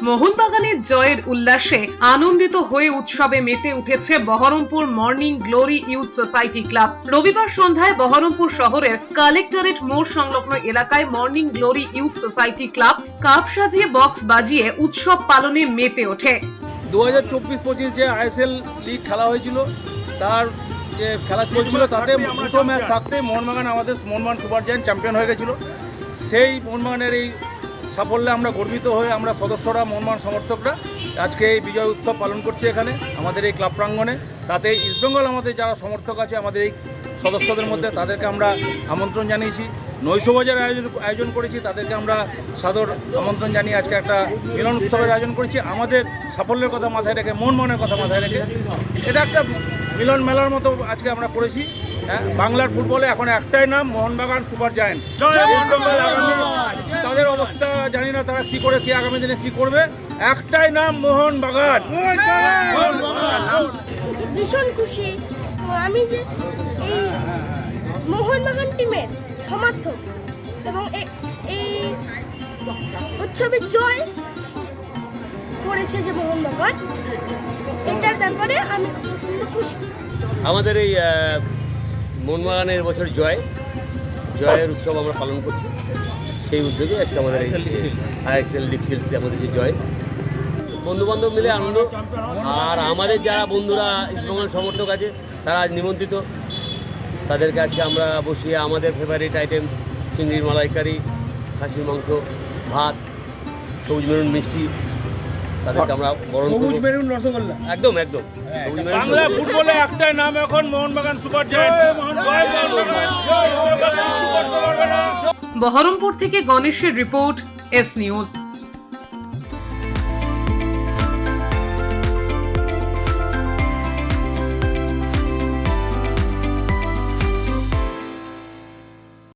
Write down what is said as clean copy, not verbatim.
মোহনবাগানের জয়ের উল্লাসে আনন্দিত হয়ে উৎসবে মেতে উঠেছে Baharampur morning glory youth society club. রবিবার সন্ধ্যায় বহরমপুর শহরের কালেক্টরেট মোড় সংলগ্ন এলাকায় morning glory youth society club cup সাজিয়ে বক্স বাজিয়ে উৎসব পালনে মেতে ওঠে। 2024-25 যে আইএসএল লিগ খেলা হয়েছিল, তার যে খেলা চলছিল তাতে দুটো ম্যাচ থাকতে মোহনবাগান সুপার জায়ান্ট চ্যাম্পিয়ন হয়ে গেছিলো। সেই মোহনবাগানের এই সাফল্যে আমরা গর্বিত হয়ে আমরা সদস্যরা, মোহনবাগান সমর্থকরা আজকে এই বিজয় উৎসব পালন করছি এখানে আমাদের এই ক্লাব প্রাঙ্গণে। তাতে ইস্টবেঙ্গল আমাদের যারা সমর্থক আছে আমাদের এই সদস্যদের মধ্যে, তাদেরকে আমরা আমন্ত্রণ জানিয়েছি। নৈশবাজার আয়োজন করেছি, তাদেরকে আমরা সাদর আমন্ত্রণ জানিয়ে আজকে একটা মিলন উৎসবের আয়োজন করেছি। আমাদের সাফল্যের কথা মাথায় রেখে, মোহনবাগানের কথা মাথায় রেখে এটা একটা মিলন মেলার মতো আজকে আমরা করেছি। বাংলার ফুটবলে এখন একটাই নাম, মোহনবাগান সুপার জায়ান্ট। তাদের অবস্থা জানি না, তারা কি করে, কি আগামী দিনে কি করবে। একটাই নাম, মোহনবাগান। ভীষণ খুশি আমি যে এই মোহনবাগান টিমের সমর্থক এবং এই উৎসবের জয় করেছে যে মোহনবাগান, এটার ব্যাপারে আমি খুশি। আমাদের এই মোহনবাগানের বছর জয়ের উৎসব আমরা পালন করছি। সেই উদ্যোগে আজকে আমাদের আইএসএল লিগ খেলছে, আমাদের যে জয়, বন্ধুবান্ধব মিলে আনন্দ। আর আমাদের যারা বন্ধুরা ইস্টবেঙ্গল সমর্থক আছে তারা আজ নিমন্ত্রিত, তাদেরকে আজকে আমরা বসিয়ে আমাদের ফেভারিট আইটেম চিংড়ির মালাইকারি, খাসির মাংস, ভাত, সবুজ মেরুন মিষ্টি, তাদেরকে আমরা বরণ করব। রসগোল্লা, একদম বাংলা ফুটবলে একটাই নাম এখন, মোহনবাগান সুপার জায়ান্ট। বহরমপুর থেকে গণেশের রিপোর্ট, এস নিউজ।